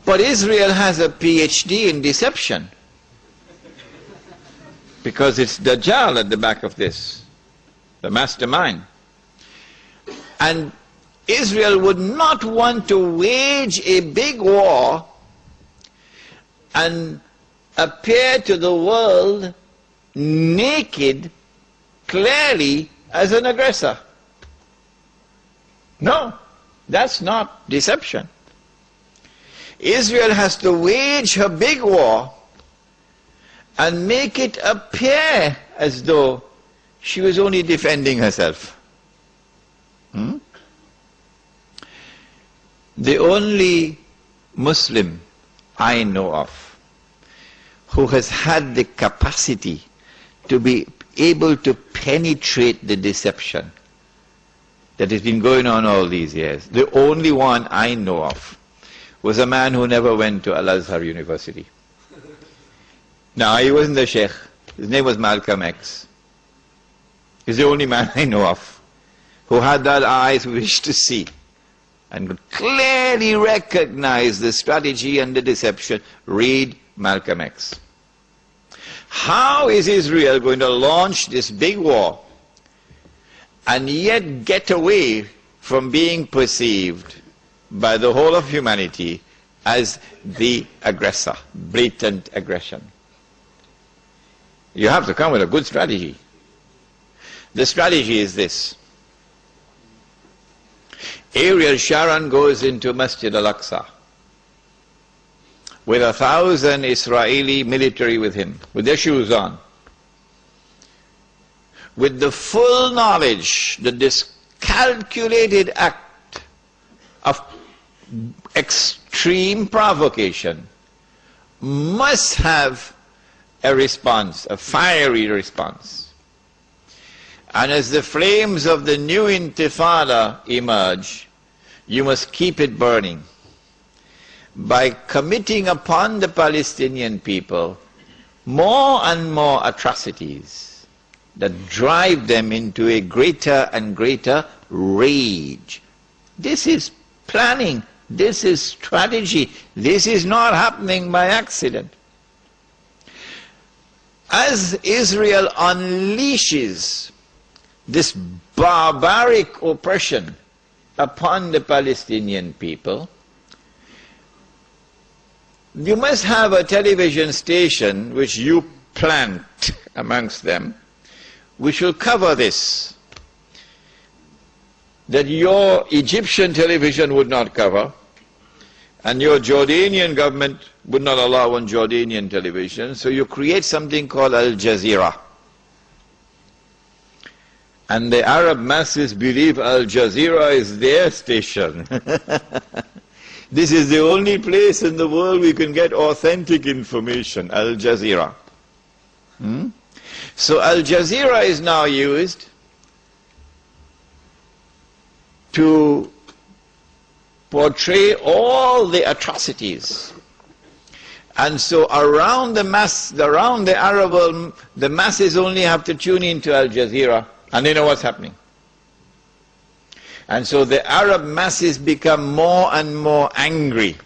But Israel has a PhD in deception, because it's Dajjal at the back of this, the mastermind. And Israel would not want to wage a big war and appear to the world naked, clearly, as an aggressor. No, that's not deception. Israel has to wage her big war and make it appear as though she was only defending herself. The only Muslim I know of who has had the capacity to be able to penetrate the deception that has been going on all these years, the only one I know of, was a man who never went to Al-Azhar University. Now, he wasn't a sheikh. His name was Malcolm X. He's the only man I know of who had that eyes wish to see and could clearly recognize the strategy and the deception. Read Malcolm X. How is Israel going to launch this big war and yet get away from being perceived by the whole of humanity as the aggressor, blatant aggression? You have to come with a good strategy. The strategy is this. Ariel Sharon goes into Masjid al-Aqsa with 1,000 Israeli military with him, with their shoes on, with the full knowledge that this calculated act of extreme provocation must have a response, a fiery response. And as the flames of the new intifada emerge, you must keep it burning by committing upon the Palestinian people more and more atrocities that drive them into a greater and greater rage. This is planning, this is strategy, this is not happening by accident. As Israel unleashes this barbaric oppression upon the Palestinian people, you must have a television station which you plant amongst them, which will cover this, that your Egyptian television would not cover, and your Jordanian government would not allow on Jordanian television, so you create something called Al Jazeera. And the Arab masses believe Al Jazeera is their station. This is the only place in the world we can get authentic information, Al Jazeera. So Al Jazeera is now used to portray all the atrocities. And so around the Arab world, the masses only have to tune into Al Jazeera and they know what's happening. And so the Arab masses become more and more angry.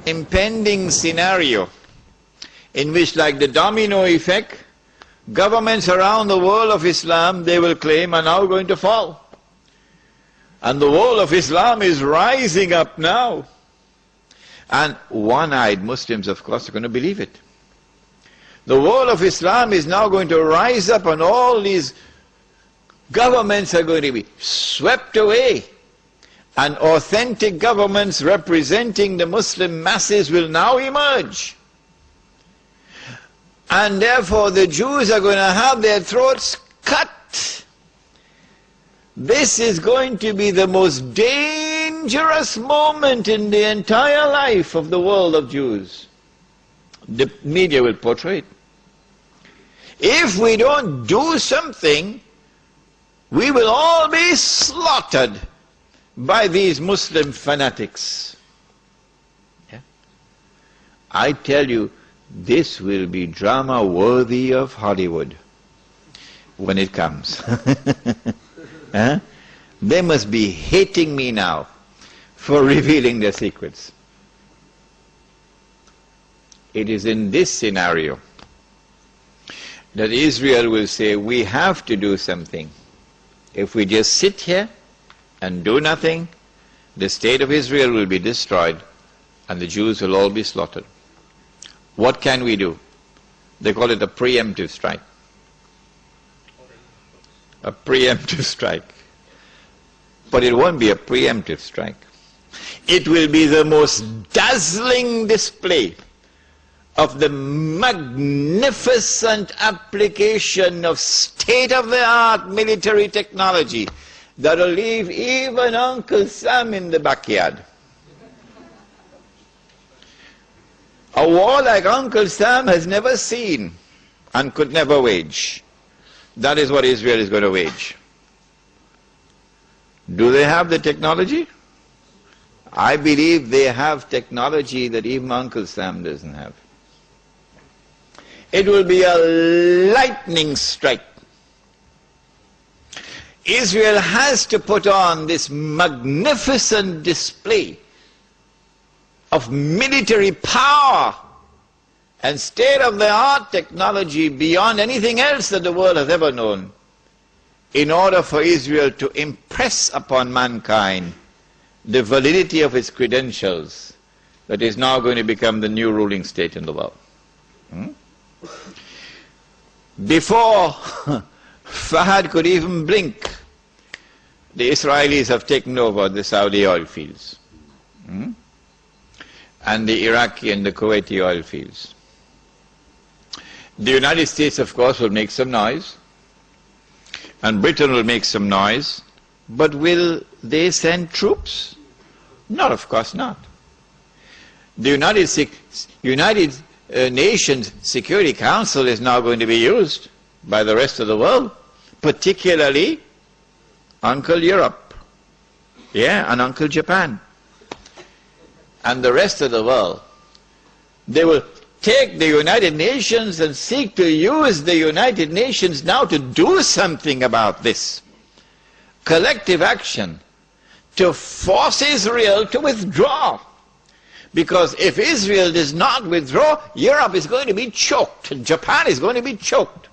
Impending scenario in which, like the domino effect, governments around the world of Islam, they will claim, are now going to fall. And the world of Islam is rising up now. And one-eyed Muslims, of course, are going to believe it. The world of Islam is now going to rise up and all these governments are going to be swept away. And authentic governments representing the Muslim masses will now emerge. And therefore the Jews are going to have their throats cut. This is going to be the most dangerous moment in the entire life of the world of Jews. The media will portray it. If we don't do something, we will all be slaughtered by these Muslim fanatics. Yeah? I tell you, this will be drama worthy of Hollywood when it comes. Huh? They must be hating me now for revealing their secrets. It is in this scenario that Israel will say, we have to do something. If we just sit here and do nothing, the state of Israel will be destroyed and the Jews will all be slaughtered. What can we do? They call it a preemptive strike. A preemptive strike. But it won't be a preemptive strike. It will be the most dazzling display of the magnificent application of state-of-the-art military technology that will leave even Uncle Sam in the backyard. A war like Uncle Sam has never seen and could never wage. That is what Israel is going to wage. Do they have the technology? I believe they have technology that even Uncle Sam doesn't have. It will be a lightning strike. Israel has to put on this magnificent display of military power and state-of-the-art technology beyond anything else that the world has ever known, in order for Israel to impress upon mankind the validity of its credentials that is now going to become the new ruling state in the world. Before Fahad could even blink, the Israelis have taken over the Saudi oil fields and the Iraqi and the Kuwaiti oil fields. The United States, of course, will make some noise, and Britain will make some noise, but will they send troops? No, of course not. The United Nations Security Council is now going to be used by the rest of the world, particularly Uncle Europe, and Uncle Japan, and the rest of the world. They will take the United Nations and seek to use the United Nations now to do something about this. Collective action to force Israel to withdraw. Because if Israel does not withdraw, Europe is going to be choked, and Japan is going to be choked.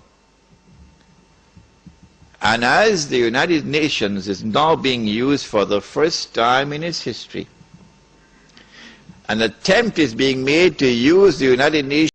And as the United Nations is now being used for the first time in its history, an attempt is being made to use the United Nations